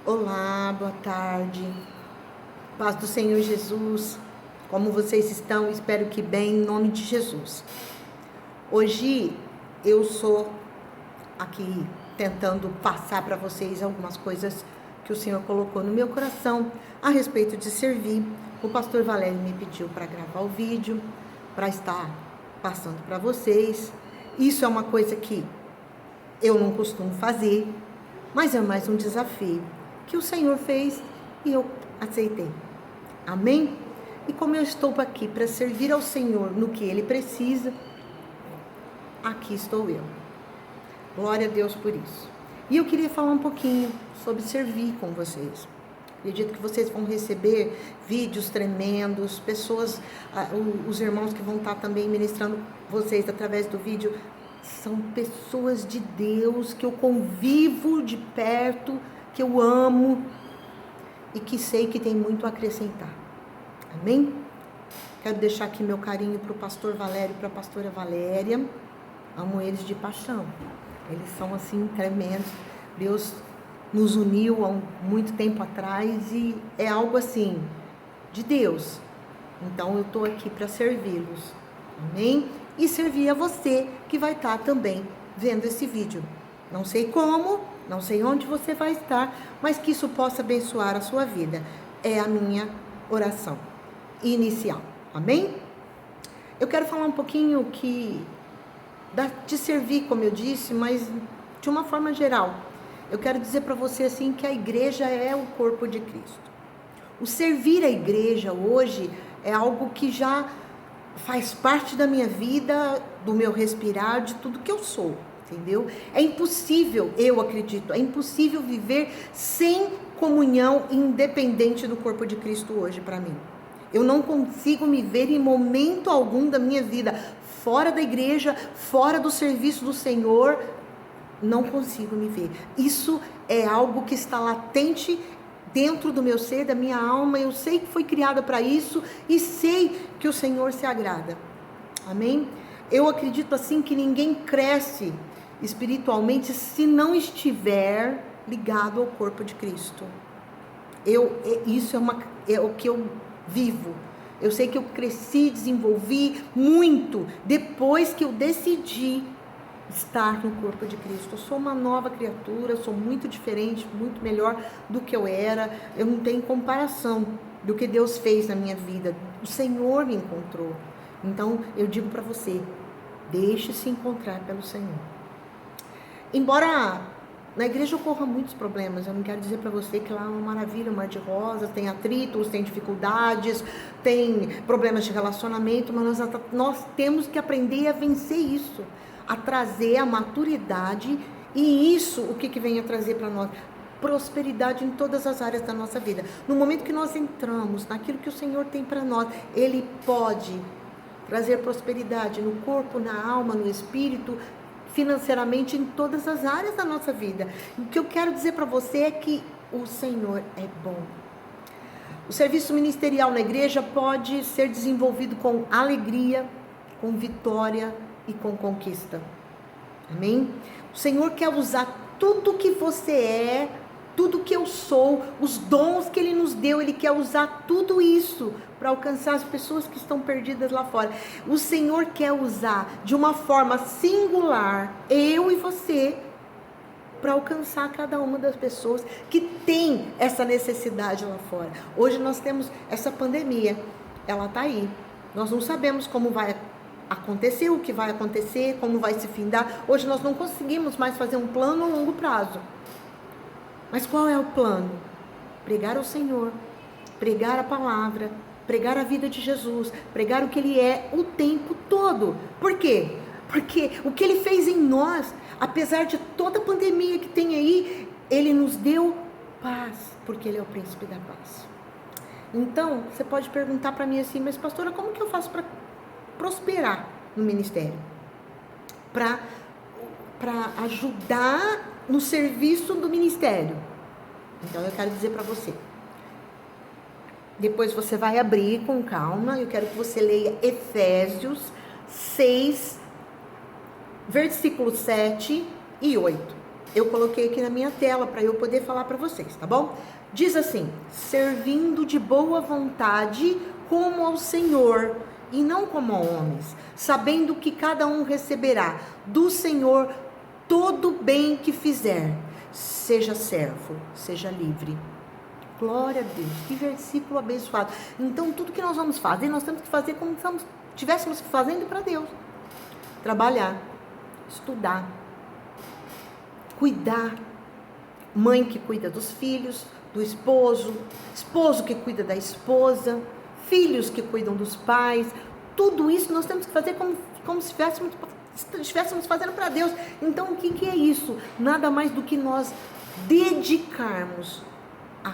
Olá, boa tarde. Paz do Senhor Jesus. Como vocês estão? Espero que bem, em nome de Jesus. Hoje eu sou aqui tentando passar para vocês algumas coisas que o Senhor colocou no meu coração a respeito de servir. O pastor Valério me pediu para gravar o vídeo, para estar passando para vocês. Isso é uma coisa que eu não costumo fazer, mas é mais um desafio que o Senhor fez e eu aceitei. Amém? E como eu estou aqui para servir ao Senhor no que Ele precisa, aqui estou eu. Glória a Deus por isso. E eu queria falar um pouquinho sobre servir com vocês. Acredito que vocês vão receber vídeos tremendos, pessoas, os irmãos que vão estar também ministrando vocês através do vídeo, são pessoas de Deus que eu convivo de perto, que eu amo e que sei que tem muito a acrescentar. Amém? Quero deixar aqui meu carinho para o pastor Valério e para a pastora Valéria. Amo eles de paixão. Eles são assim tremendos. Deus nos uniu há muito tempo atrás e é algo assim de Deus. Então eu estou aqui para servi-los. Amém? E servir a você que vai estar também vendo esse vídeo. Não sei como, não sei onde você vai estar, mas que isso possa abençoar a sua vida. É a minha oração inicial. Amém? Eu quero falar um pouquinho de servir, como eu disse, mas de uma forma geral. Eu quero dizer para você assim que a igreja é o corpo de Cristo. O servir a igreja hoje é algo que já faz parte da minha vida, do meu respirar, de tudo que eu sou, entendeu? É impossível, eu acredito, é impossível viver sem comunhão independente do corpo de Cristo hoje para mim. Eu não consigo me ver em momento algum da minha vida fora da igreja, fora do serviço do Senhor, não consigo me ver. Isso é algo que está latente dentro do meu ser, da minha alma. Eu sei que foi criada para isso e sei que o Senhor se agrada. Amém? Eu acredito assim que ninguém cresce espiritualmente se não estiver ligado ao corpo de Cristo. Isso é o que eu vivo. Eu sei que eu cresci, desenvolvi muito depois que eu decidi estar no corpo de Cristo. Eu sou uma nova criatura, sou muito diferente, muito melhor do que eu era. Eu não tenho comparação do que Deus fez na minha vida. O Senhor me encontrou. Então, eu digo para você, deixe-se encontrar pelo Senhor. Embora na igreja ocorram muitos problemas, eu não quero dizer para você que lá é uma maravilha, um mar de rosas, tem atritos, tem dificuldades, tem problemas de relacionamento, mas nós temos que aprender a vencer isso, a trazer a maturidade, e isso, o que vem a trazer para nós? Prosperidade em todas as áreas da nossa vida. No momento que nós entramos naquilo que o Senhor tem para nós, Ele pode trazer prosperidade no corpo, na alma, no espírito, financeiramente, em todas as áreas da nossa vida. O que eu quero dizer para você é que o Senhor é bom. O serviço ministerial na igreja pode ser desenvolvido com alegria, com vitória e com conquista. Amém? O Senhor quer usar tudo que você é, tudo que eu sou, os dons que Ele nos deu, Ele quer usar tudo isso para alcançar as pessoas que estão perdidas lá fora. O Senhor quer usar de uma forma singular, eu e você, para alcançar cada uma das pessoas que tem essa necessidade lá fora. Hoje nós temos essa pandemia, ela está aí. Nós não sabemos como vai acontecer, o que vai acontecer, como vai se findar. Hoje nós não conseguimos mais fazer um plano a longo prazo. Mas qual é o plano? Pregar ao Senhor, pregar a palavra, pregar a vida de Jesus, pregar o que Ele é o tempo todo. Por quê? Porque o que Ele fez em nós, apesar de toda a pandemia que tem aí, Ele nos deu paz, porque Ele é o príncipe da paz. Então, você pode perguntar para mim assim, mas pastora, como que eu faço para prosperar no ministério? Para ajudar no serviço do ministério. Então eu quero dizer para você, depois você vai abrir com calma, eu quero que você leia Efésios 6, versículos 7 e 8. eu coloquei aqui na minha tela para eu poder falar para vocês, tá bom? Diz assim: servindo de boa vontade como ao Senhor e não como a homens, sabendo que cada um receberá do Senhor todo bem que fizer, seja servo, seja livre. Glória a Deus, que versículo abençoado. Então, tudo que nós vamos fazer, nós temos que fazer como se estivéssemos fazendo para Deus. Trabalhar, estudar, cuidar. Mãe que cuida dos filhos, do esposo, esposo que cuida da esposa, filhos que cuidam dos pais. Tudo isso nós temos que fazer como se estivéssemos fazendo para Deus. Então, o que é isso? Nada mais do que nós dedicarmos a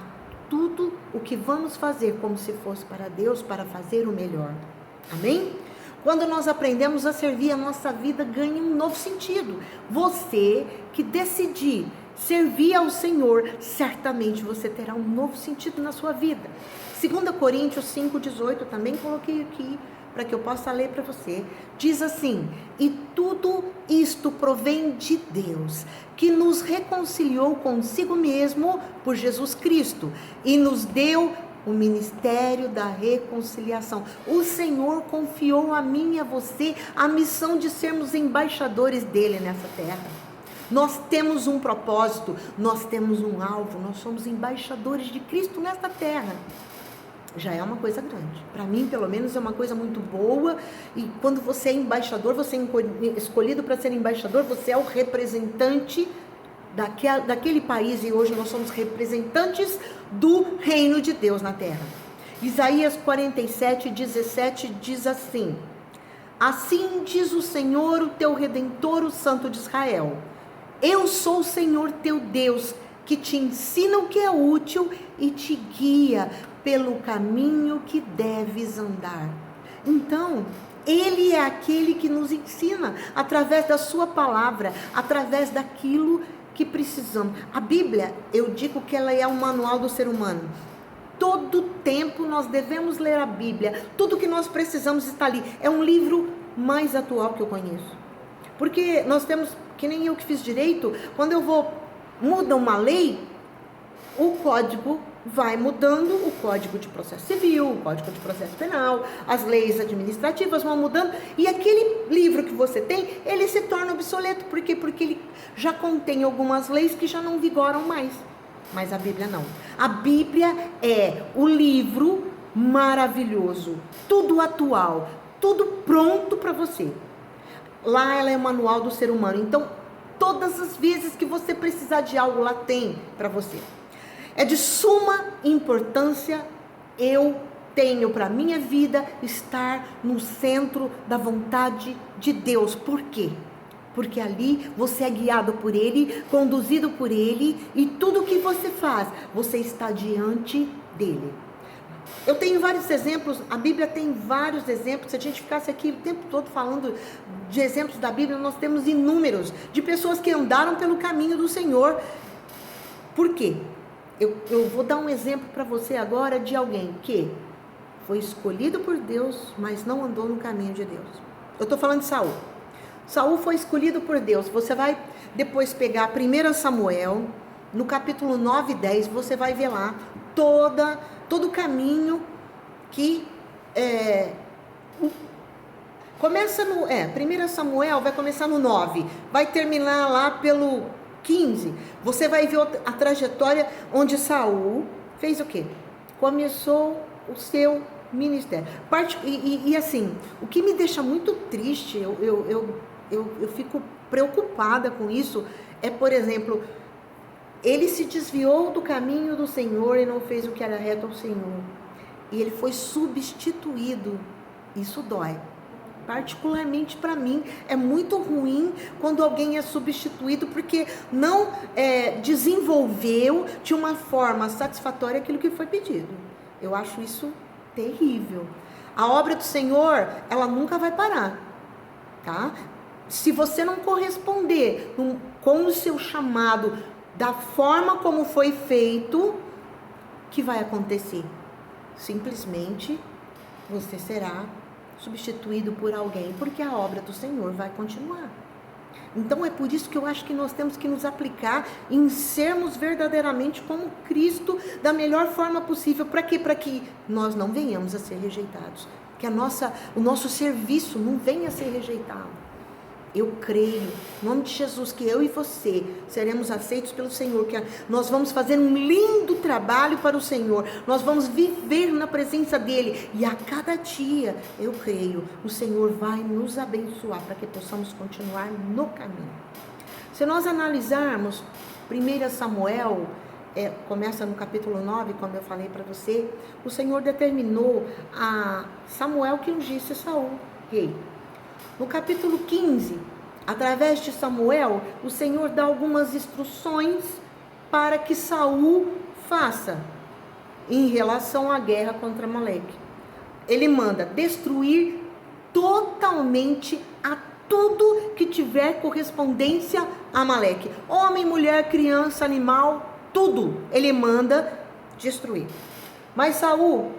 tudo o que vamos fazer como se fosse para Deus, para fazer o melhor. Amém? Quando nós aprendemos a servir, a nossa vida ganha um novo sentido. Você que decidir servir ao Senhor, certamente você terá um novo sentido na sua vida. 2 Coríntios 5,18, também coloquei aqui para que eu possa ler para você. Diz assim: e tudo isto provém de Deus, que nos reconciliou consigo mesmo por Jesus Cristo e nos deu o ministério da reconciliação. O Senhor confiou a mim e a você a missão de sermos embaixadores dele nessa terra. Nós temos um propósito, nós temos um alvo, nós somos embaixadores de Cristo nesta terra. Já é uma coisa grande. Para mim, pelo menos, é uma coisa muito boa. E quando você é embaixador, você é escolhido para ser embaixador, você é o representante daquele país. E hoje nós somos representantes do reino de Deus na terra. Isaías 47:17 diz assim: assim diz o Senhor, o teu Redentor, o Santo de Israel: eu sou o Senhor teu Deus, que te ensina o que é útil e te guia pelo caminho que deves andar. Então, Ele é aquele que nos ensina através da sua palavra, através daquilo que precisamos. A Bíblia, eu digo que ela é o manual do ser humano. Todo tempo nós devemos ler a Bíblia. Tudo que nós precisamos está ali. É um livro mais atual que eu conheço. Porque nós temos, que nem eu que fiz direito, quando eu muda uma lei, o código vai mudando, o Código de Processo Civil, o Código de Processo Penal, as leis administrativas vão mudando, e aquele livro que você tem, ele se torna obsoleto. Por quê? Porque ele já contém algumas leis que já não vigoram mais. Mas a Bíblia não. A Bíblia é o livro maravilhoso, tudo atual, tudo pronto para você. Lá ela é o manual do ser humano. Então, todas as vezes que você precisar de algo, lá tem para você. É de suma importância eu tenho para a minha vida estar no centro da vontade de Deus. Por quê? Porque ali você é guiado por Ele, conduzido por Ele, e tudo que você faz, você está diante dEle. Eu tenho vários exemplos, a Bíblia tem vários exemplos. Se a gente ficasse aqui o tempo todo falando de exemplos da Bíblia, nós temos inúmeros, de pessoas que andaram pelo caminho do Senhor. Por quê? Eu vou dar um exemplo para você agora de alguém que foi escolhido por Deus, mas não andou no caminho de Deus. Eu estou falando de Saul. Saul foi escolhido por Deus. Você vai depois pegar 1 Samuel, no capítulo 9 e 10, você vai ver lá todo o caminho que começa no 1 Samuel, vai começar no 9, vai terminar lá pelo 15. Você vai ver a trajetória onde Saul fez o quê? Começou o seu ministério. E assim, o que me deixa muito triste, eu fico preocupada com isso, é, por exemplo, ele se desviou do caminho do Senhor e não fez o que era reto ao Senhor. E ele foi substituído. Isso dói. Particularmente para mim, é muito ruim quando alguém é substituído porque não desenvolveu de uma forma satisfatória aquilo que foi pedido. Eu acho isso terrível. A obra do Senhor, ela nunca vai parar, tá? Se você não corresponder com o seu chamado da forma como foi feito, o que vai acontecer? Simplesmente você será substituído por alguém, porque a obra do Senhor vai continuar. Então é por isso que eu acho que nós temos que nos aplicar em sermos verdadeiramente como Cristo da melhor forma possível. Para quê? Para que nós não venhamos a ser rejeitados. Que o nosso serviço não venha a ser rejeitado. Eu creio, em nome de Jesus, que eu e você seremos aceitos pelo Senhor, que nós vamos fazer um lindo trabalho para o Senhor, nós vamos viver na presença dEle, e a cada dia, eu creio, o Senhor vai nos abençoar, para que possamos continuar no caminho. Se nós analisarmos 1 Samuel, começa no capítulo 9, como eu falei para você, o Senhor determinou a Samuel que ungisse Saul, rei. No capítulo 15, através de Samuel, o Senhor dá algumas instruções para que Saul faça em relação à guerra contra Amaleque. Ele manda destruir totalmente a tudo que tiver correspondência a Amaleque. Homem, mulher, criança, animal, tudo ele manda destruir. Mas Saul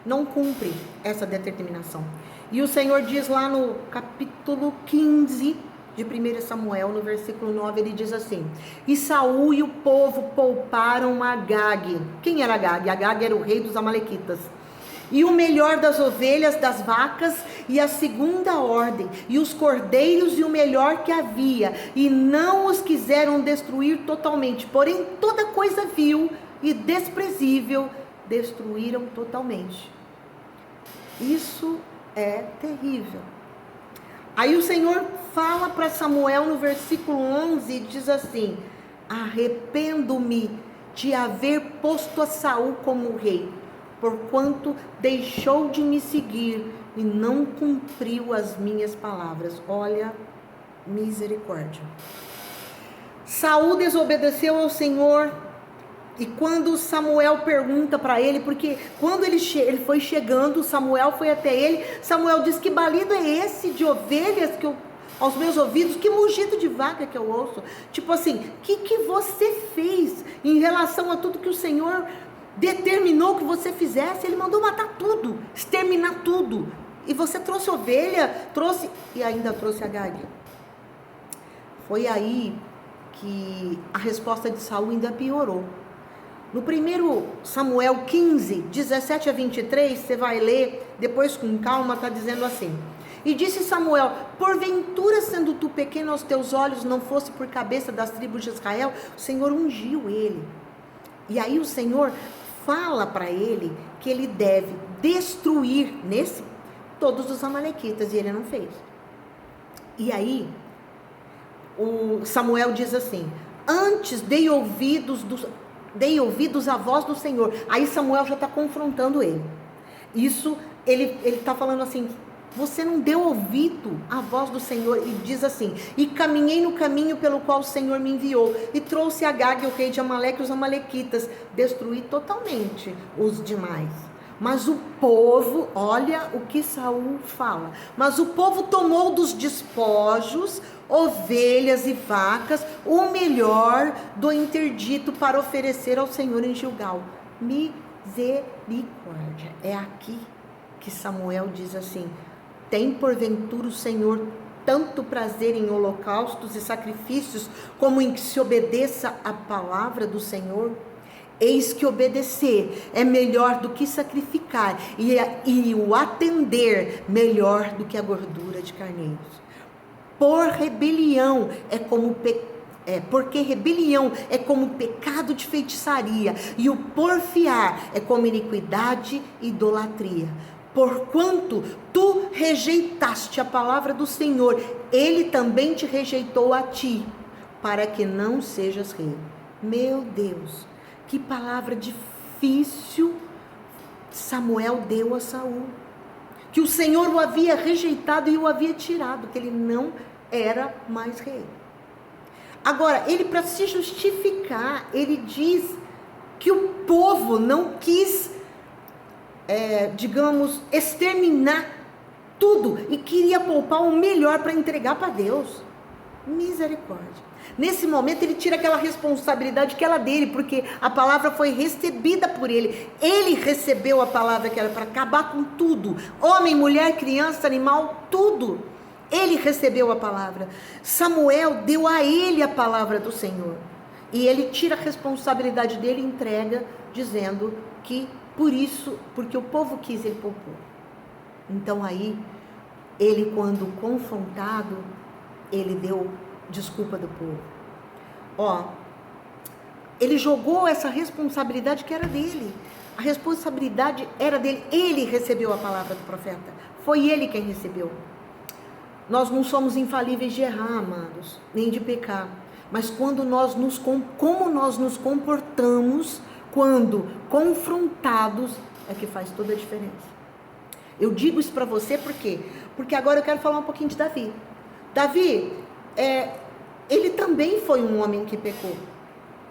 não cumpre essa determinação. E o Senhor diz lá no capítulo 15 de 1 Samuel, no versículo 9, ele diz assim: e Saul e o povo pouparam Agag. Quem era Agag? Agag era o rei dos amalequitas. E o melhor das ovelhas, das vacas, e a segunda ordem, e os cordeiros, e o melhor que havia, e não os quiseram destruir totalmente, porém toda coisa vil e desprezível destruíram totalmente. Isso é terrível. Aí o Senhor fala para Samuel no versículo 11, e diz assim: arrependo-me de haver posto a Saul como rei, porquanto deixou de me seguir e não cumpriu as minhas palavras. Olha, misericórdia. Saul desobedeceu ao Senhor. E quando Samuel pergunta para ele, porque quando ele foi chegando, Samuel foi até ele, Samuel diz: que balido é esse de ovelhas que aos meus ouvidos, que mugido de vaca que eu ouço? Tipo assim, o que você fez em relação a tudo que o Senhor determinou que você fizesse? Ele mandou matar tudo, exterminar tudo. E você trouxe ovelha, e ainda trouxe Agag. Foi aí que a resposta de Saul ainda piorou. No 1 Samuel 15, 17 a 23, você vai ler, depois com calma, está dizendo assim: e disse Samuel: porventura, sendo tu pequeno aos teus olhos, não fosse por cabeça das tribos de Israel, o Senhor ungiu ele. E aí o Senhor fala para ele que ele deve destruir todos os amalequitas, e ele não fez. E aí o Samuel diz assim: antes dei ouvidos à voz do Senhor. Aí Samuel já está confrontando ele. Isso, ele está falando assim: você não deu ouvido à voz do Senhor. E diz assim: e caminhei no caminho pelo qual o Senhor me enviou, e trouxe Agag, o rei de Amaleque, e os amalequitas, destruí totalmente os demais. Mas o povo, olha o que Saul fala: mas o povo tomou dos despojos ovelhas e vacas, o melhor do interdito, para oferecer ao Senhor em Gilgal. Misericórdia. É aqui que Samuel diz assim: tem porventura o Senhor tanto prazer em holocaustos e sacrifícios, como em que se obedeça a palavra do Senhor? Eis que obedecer é melhor do que sacrificar, e o atender melhor do que a gordura de carneiros. Porque rebelião é como pecado de feitiçaria, e o porfiar é como iniquidade e idolatria. Porquanto tu rejeitaste a palavra do Senhor, ele também te rejeitou a ti, para que não sejas rei. Meu Deus, que palavra difícil Samuel deu a Saul. Que o Senhor o havia rejeitado e o havia tirado, que ele não era mais rei. Agora, ele, para se justificar, ele diz que o povo não quis, exterminar tudo, e queria poupar o melhor para entregar para Deus. Misericórdia. Nesse momento ele tira aquela responsabilidade que era dele, porque a palavra foi recebida por ele. Ele recebeu a palavra que era para acabar com tudo. Homem, mulher, criança, animal, tudo. Ele recebeu a palavra. Samuel deu a ele a palavra do Senhor. E ele tira a responsabilidade dele e entrega, dizendo que por isso, porque o povo quis, ele poupou. Então aí, ele quando confrontado, ele deu desculpa do povo. Ele jogou essa responsabilidade que era dele. A responsabilidade era dele. Ele recebeu a palavra do profeta. Foi ele quem recebeu. Nós não somos infalíveis de errar, amados, nem de pecar. Mas como nós nos comportamos quando confrontados é que faz toda a diferença. Eu digo isso para você por quê? Porque agora eu quero falar um pouquinho de Davi. Davi, ele também foi um homem que pecou.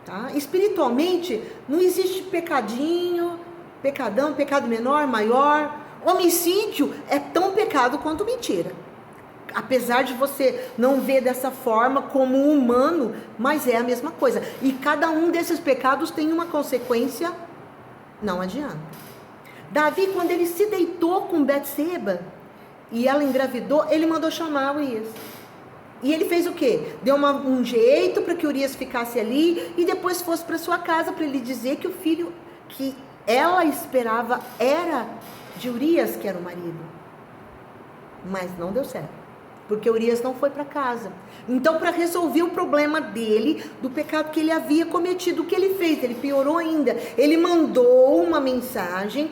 Tá? Espiritualmente, não existe pecadinho, pecadão, pecado menor, maior. Homicídio é tão pecado quanto mentira. Apesar de você não ver dessa forma como humano, mas é a mesma coisa. E cada um desses pecados tem uma consequência, não adianta. Davi, quando ele se deitou com Betseba e ela engravidou, ele mandou chamar Urias. E ele fez o quê? Deu um jeito para que Urias ficasse ali e depois fosse para sua casa para ele dizer que o filho que ela esperava era de Urias, que era o marido. Mas não deu certo, porque Urias não foi para casa. Então, para resolver o problema dele, do pecado que ele havia cometido, o que ele fez? Ele piorou ainda. Ele mandou uma mensagem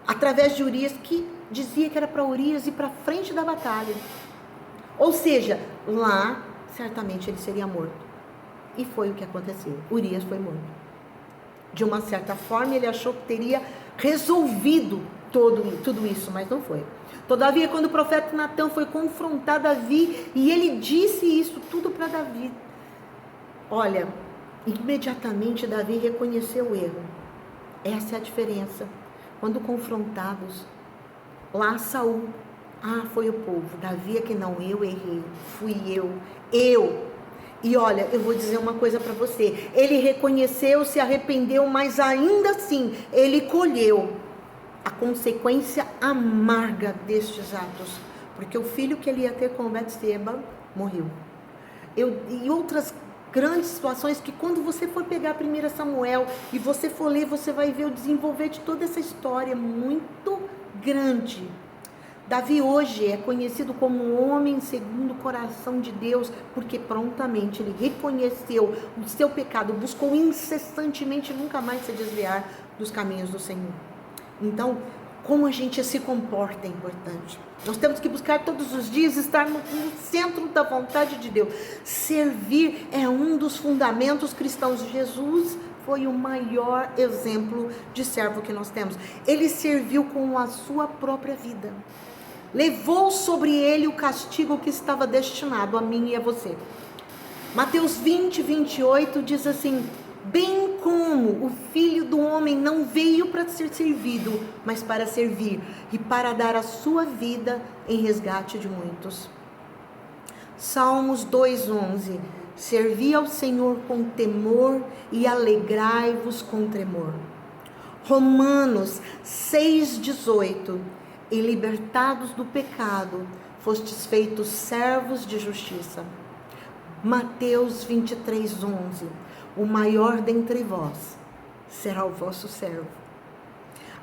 através de Urias, que dizia que era para Urias ir para frente da batalha. Ou seja, lá, certamente ele seria morto. E foi o que aconteceu. Urias foi morto. De uma certa forma, ele achou que teria resolvido tudo isso, mas não foi. Todavia, quando o profeta Natã foi confrontar Davi, e ele disse isso tudo para Davi, olha, imediatamente Davi reconheceu o erro. Essa é a diferença. Quando confrontados, lá Saul, foi o povo. Davi é que não, eu errei, fui eu. E olha, eu vou dizer uma coisa para você. Ele reconheceu, se arrependeu, mas ainda assim, ele colheu a consequência amarga destes atos. Porque o filho que ele ia ter com Betseba morreu. E outras grandes situações que quando você for pegar 1 Samuel e você for ler, você vai ver o desenvolver de toda essa história muito grande. Davi hoje é conhecido como um homem segundo o coração de Deus, porque prontamente ele reconheceu o seu pecado, buscou incessantemente nunca mais se desviar dos caminhos do Senhor. Então, como a gente se comporta é importante. Nós temos que buscar todos os dias estar no centro da vontade de Deus. Servir é um dos fundamentos cristãos. Jesus foi o maior exemplo de servo que nós temos. Ele serviu com a sua própria vida. Levou sobre ele o castigo que estava destinado a mim e a você. Mateus 20, 28 diz assim: bem como o Filho do Homem não veio para ser servido, mas para servir e para dar a sua vida em resgate de muitos. Salmos 2:11: servi ao Senhor com temor e alegrai-vos com tremor. Romanos 6:18: e libertados do pecado, fostes feitos servos de justiça. Mateus 23:11: o maior dentre vós será o vosso servo.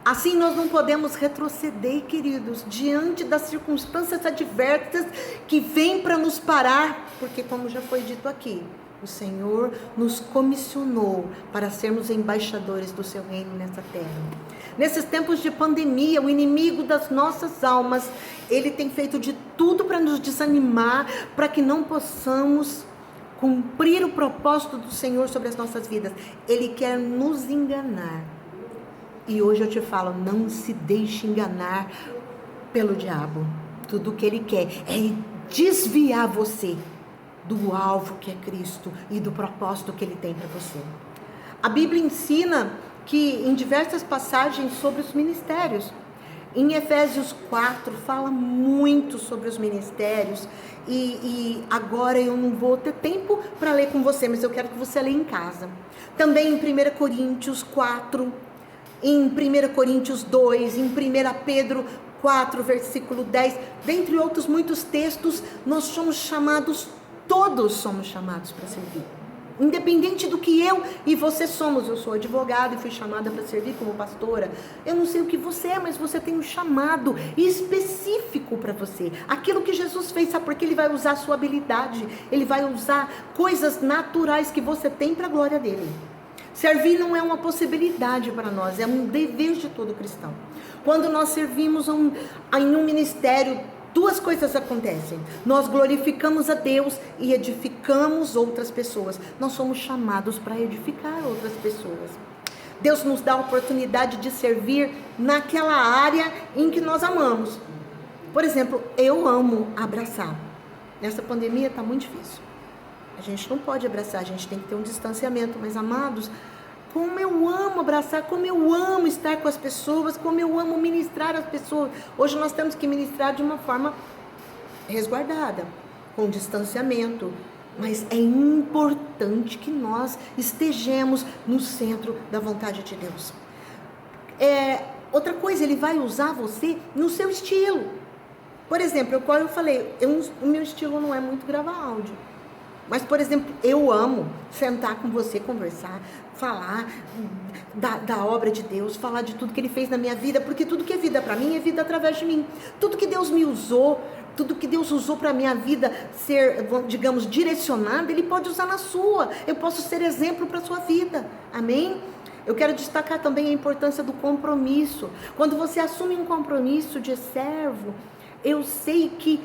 Assim nós não podemos retroceder, queridos, diante das circunstâncias adversas que vêm para nos parar, porque como já foi dito aqui, o Senhor nos comissionou para sermos embaixadores do seu reino nessa terra. Nesses tempos de pandemia, o inimigo das nossas almas, ele tem feito de tudo para nos desanimar, para que não possamos cumprir o propósito do Senhor sobre as nossas vidas. Ele quer nos enganar. E hoje eu te falo, não se deixe enganar pelo diabo. Tudo o que ele quer é desviar você do alvo que é Cristo e do propósito que ele tem para você. A Bíblia ensina que em diversas passagens sobre os ministérios. Em Efésios 4 fala muito sobre os ministérios e agora eu não vou ter tempo para ler com você, mas eu quero que você leia em casa. Também em 1 Coríntios 4, em 1 Coríntios 2, em 1 Pedro 4, versículo 10, dentre outros muitos textos, nós somos chamados, todos somos chamados para servir. Independente do que eu e você somos. Eu sou advogada e fui chamada para servir como pastora. Eu não sei o que você é, mas você tem um chamado específico para você. Aquilo que Jesus fez, sabe? Porque Ele vai usar a sua habilidade. Ele vai usar coisas naturais que você tem para a glória dEle. Servir não é uma possibilidade para nós, é um dever de todo cristão. Quando nós servimos em um ministério, duas coisas acontecem. Nós glorificamos a Deus e edificamos outras pessoas. Nós somos chamados para edificar outras pessoas. Deus nos dá a oportunidade de servir naquela área em que nós amamos. Por exemplo, eu amo abraçar. Nessa pandemia está muito difícil. A gente não pode abraçar, a gente tem que ter um distanciamento. Mas, amados, como eu amo abraçar, como eu amo estar com as pessoas, como eu amo ministrar as pessoas. Hoje nós temos que ministrar de uma forma resguardada, com distanciamento. Mas é importante que nós estejamos no centro da vontade de Deus. Outra coisa, Ele vai usar você no seu estilo. Por exemplo, como eu falei, o meu estilo não é muito gravar áudio. Mas, por exemplo, eu amo sentar com você, conversar, falar da obra de Deus, falar de tudo que Ele fez na minha vida, porque tudo que é vida para mim é vida através de mim. Tudo que Deus me usou, tudo que Deus usou para a minha vida ser, digamos, direcionada, Ele pode usar na sua. Eu posso ser exemplo para a sua vida. Amém? Eu quero destacar também a importância do compromisso. Quando você assume um compromisso de servo, eu sei que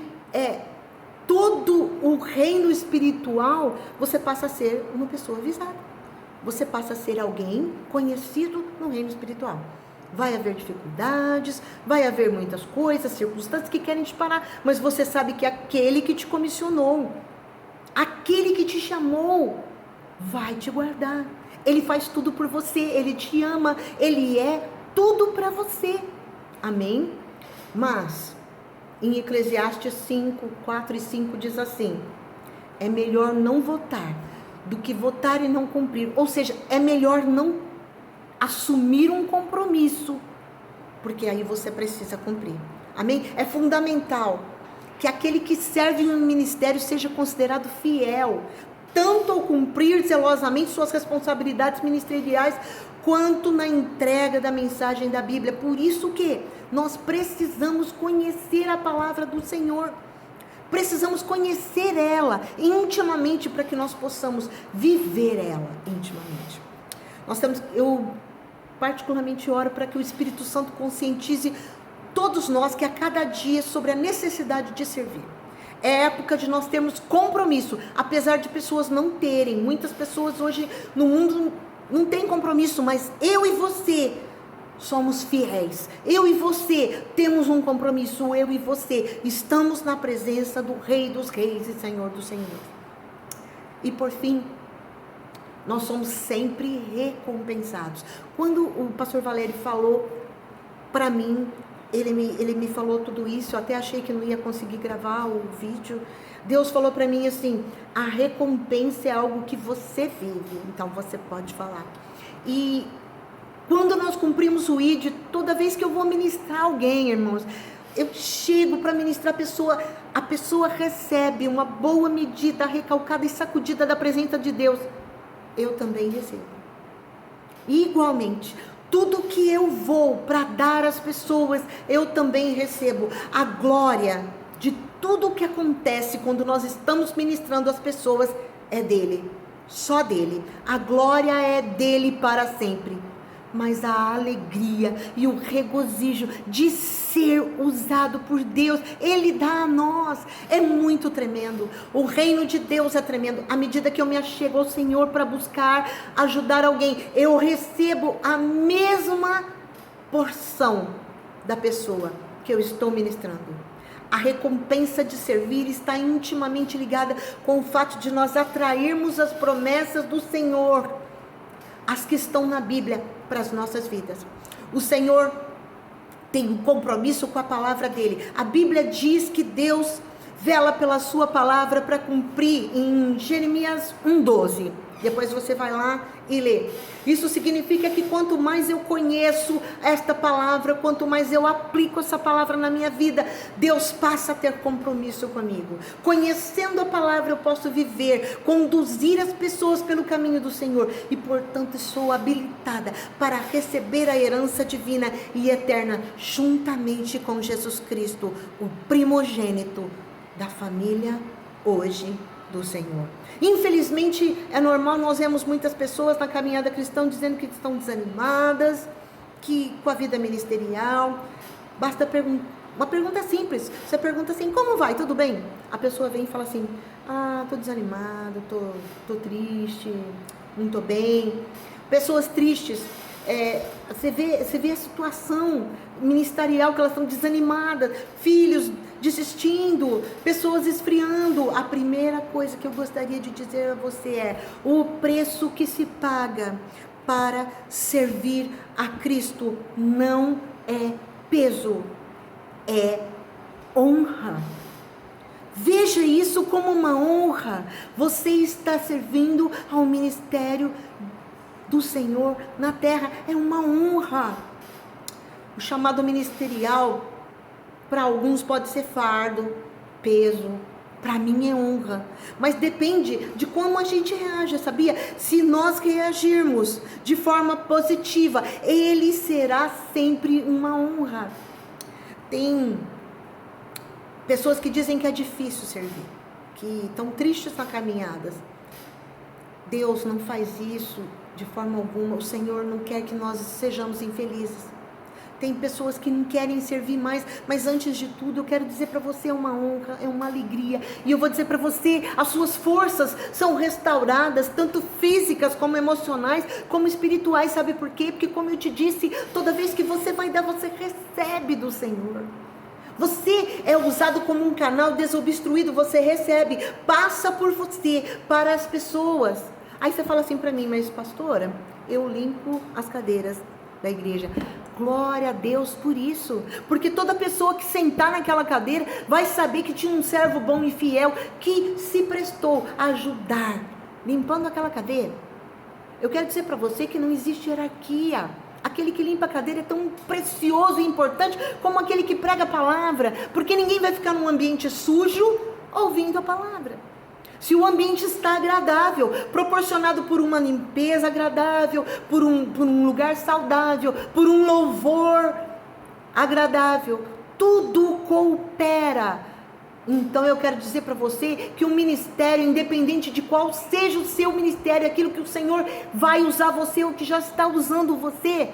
todo o reino espiritual, você passa a ser uma pessoa avisada. Você passa a ser alguém conhecido no reino espiritual. Vai haver dificuldades, vai haver muitas coisas, circunstâncias que querem te parar, mas você sabe que aquele que te comissionou, aquele que te chamou, vai te guardar. Ele faz tudo por você, Ele te ama, Ele é tudo para você. Amém? Mas em Eclesiastes 5, 4 e 5 diz assim: é melhor não votar do que votar e não cumprir. Ou seja, é melhor não assumir um compromisso, porque aí você precisa cumprir. Amém? É fundamental que aquele que serve no ministério seja considerado fiel, tanto ao cumprir zelosamente suas responsabilidades ministeriais, quanto na entrega da mensagem da Bíblia. Por isso que nós precisamos conhecer a palavra do Senhor. Precisamos conhecer ela intimamente para que nós possamos viver ela intimamente. Eu particularmente oro para que o Espírito Santo conscientize todos nós que a cada dia sobre a necessidade de servir. É época de nós termos compromisso, apesar de pessoas não terem. Muitas pessoas hoje no mundo não têm compromisso, mas eu e você somos fiéis. Eu e você temos um compromisso. Eu e você estamos na presença do Rei dos Reis e Senhor dos Senhores. E por fim, nós somos sempre recompensados. Quando o pastor Valério falou para mim, ele me falou tudo isso, eu até achei que não ia conseguir gravar o vídeo. Deus falou para mim assim: a recompensa é algo que você vive, então você pode falar. E quando nós cumprimos o ID, toda vez que eu vou ministrar alguém, irmãos, eu chego para ministrar a pessoa recebe uma boa medida, recalcada e sacudida da presença de Deus. Eu também recebo. Igualmente, tudo que eu vou para dar às pessoas, eu também recebo. A glória de tudo o que acontece quando nós estamos ministrando às pessoas é dele, só dele. A glória é dele para sempre. Mas a alegria e o regozijo de ser usado por Deus, Ele dá a nós. É muito tremendo. O reino de Deus é tremendo. À medida que eu me achego ao Senhor para buscar ajudar alguém, eu recebo a mesma porção da pessoa que eu estou ministrando. A recompensa de servir está intimamente ligada com o fato de nós atrairmos as promessas do Senhor, as que estão na Bíblia, para as nossas vidas. O Senhor tem um compromisso com a palavra dele. A Bíblia diz que Deus vela pela sua palavra para cumprir em Jeremias 1:12. Depois você vai lá e lê. Isso significa que quanto mais eu conheço esta palavra, quanto mais eu aplico essa palavra na minha vida, Deus passa a ter compromisso comigo. Conhecendo a palavra, eu posso viver, conduzir as pessoas pelo caminho do Senhor. E, portanto, sou habilitada para receber a herança divina e eterna, juntamente com Jesus Cristo, o primogênito da família hoje do Senhor. Infelizmente, é normal, nós vemos muitas pessoas na caminhada cristã dizendo que estão desanimadas, que com a vida ministerial. Basta uma pergunta simples. Você pergunta assim: como vai? Tudo bem? A pessoa vem e fala assim: tô desanimado, tô triste, não tô bem. Pessoas tristes, você vê a situação ministerial, que elas estão desanimadas, filhos desistindo, pessoas esfriando. A primeira coisa que eu gostaria de dizer a você é: o preço que se paga para servir a Cristo não é peso, é honra. Veja isso como uma honra. Você está servindo ao ministério do Senhor na terra, é uma honra. O chamado ministerial para alguns pode ser fardo, peso. Para mim é honra, mas depende de como a gente reage, sabia? Se nós reagirmos de forma positiva, ele será sempre uma honra. Tem pessoas que dizem que é difícil servir, que estão tristes na caminhada. Deus não faz isso de forma alguma. O Senhor não quer que nós sejamos infelizes. Tem pessoas que não querem servir mais, mas antes de tudo eu quero dizer para você, é uma honra, é uma alegria. E eu vou dizer para você, as suas forças são restauradas, tanto físicas como emocionais, como espirituais. Sabe por quê? Porque, como eu te disse, toda vez que você vai dar, você recebe do Senhor. Você é usado como um canal desobstruído, você recebe, passa por você para as pessoas. Aí você fala assim para mim: mas pastora, eu limpo as cadeiras da igreja. Glória a Deus por isso, porque toda pessoa que sentar naquela cadeira vai saber que tinha um servo bom e fiel que se prestou a ajudar, limpando aquela cadeira. Eu quero dizer para você que não existe hierarquia. Aquele que limpa a cadeira é tão precioso e importante como aquele que prega a palavra, porque ninguém vai ficar num ambiente sujo ouvindo a palavra. Se o ambiente está agradável, proporcionado por uma limpeza agradável, por um lugar saudável, por um louvor agradável, tudo coopera. Então eu quero dizer para você que o ministério, independente de qual seja o seu ministério, aquilo que o Senhor vai usar você ou que já está usando você,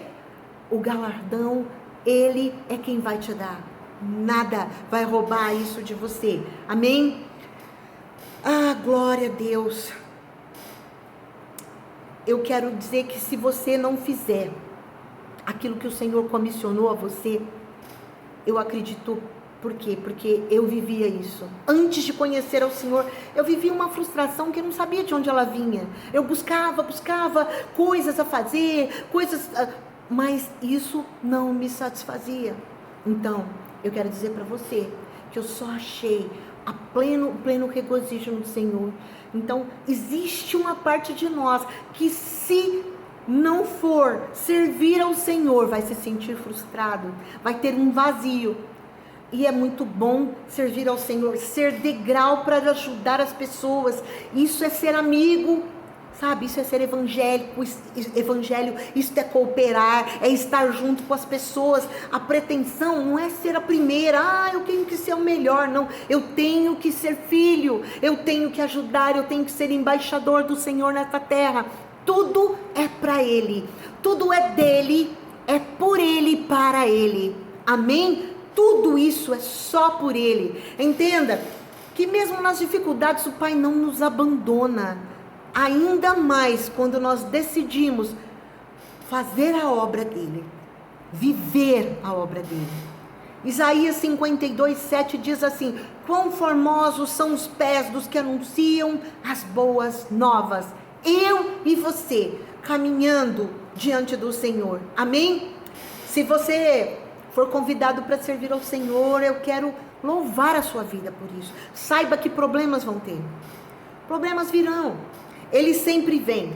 o galardão, Ele é quem vai te dar. Nada vai roubar isso de você. Amém? Glória a Deus. Eu quero dizer que se você não fizer aquilo que o Senhor comissionou a você, eu acredito. Por quê? Porque eu vivia isso. Antes de conhecer ao Senhor, eu vivia uma frustração que eu não sabia de onde ela vinha. Eu buscava coisas a fazer, mas isso não me satisfazia. Então, eu quero dizer para você que eu só achei pleno regozijo no Senhor. Então, existe uma parte de nós que, se não for servir ao Senhor, vai se sentir frustrado, vai ter um vazio. E é muito bom servir ao Senhor, ser degrau para ajudar as pessoas. Isso é ser amigo, sabe? Isso é ser evangélico, evangelho, isso é cooperar, é estar junto com as pessoas. A pretensão não é ser a primeira, eu tenho que ser o melhor, não. Eu tenho que ser filho, eu tenho que ajudar, eu tenho que ser embaixador do Senhor nessa terra. Tudo é para Ele, tudo é dele, é por Ele, para Ele. Amém? Tudo isso é só por Ele. Entenda que mesmo nas dificuldades o Pai não nos abandona. Ainda mais quando nós decidimos fazer a obra dele, viver a obra dele. Isaías 52:7 diz assim: quão formosos são os pés dos que anunciam as boas novas. Eu e você caminhando diante do Senhor. Amém? Se você for convidado para servir ao Senhor, eu quero louvar a sua vida por isso. Saiba que problemas vão ter. Problemas virão. Ele sempre vem.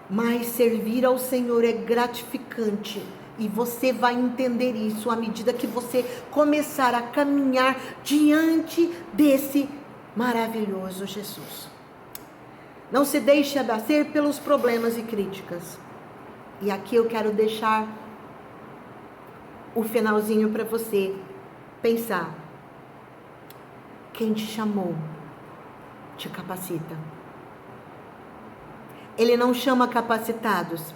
Mas servir ao Senhor é gratificante. E você vai entender isso à medida que você começar a caminhar diante desse maravilhoso Jesus. Não se deixe abater pelos problemas e críticas. E aqui eu quero deixar o finalzinho para você pensar. Quem te chamou te capacita. Ele não chama capacitados,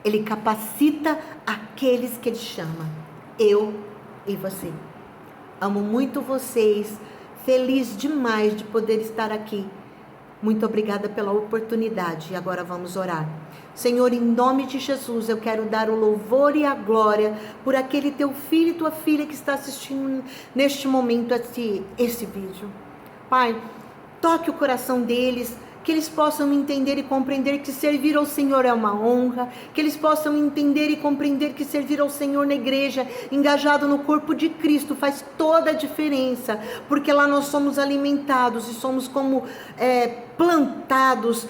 ele capacita aqueles que ele chama. Eu e você. Amo muito vocês, feliz demais de poder estar aqui. Muito obrigada pela oportunidade. E agora vamos orar. Senhor, em nome de Jesus, eu quero dar o louvor e a glória por aquele teu filho e tua filha que está assistindo neste momento esse vídeo. Pai, toque o coração deles, que eles possam entender e compreender que servir ao Senhor é uma honra, que eles possam entender e compreender que servir ao Senhor na igreja, engajado no corpo de Cristo, faz toda a diferença, porque lá nós somos alimentados e somos como plantados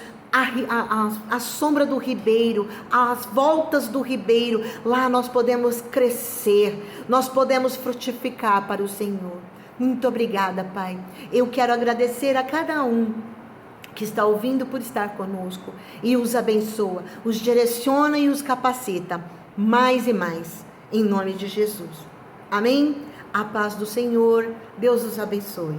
à sombra do ribeiro, às voltas do ribeiro. Lá nós podemos crescer, nós podemos frutificar para o Senhor. Muito obrigada, Pai. Eu quero agradecer a cada um que está ouvindo por estar conosco, e os abençoa, os direciona e os capacita mais e mais, em nome de Jesus. Amém? A paz do Senhor, Deus os abençoe.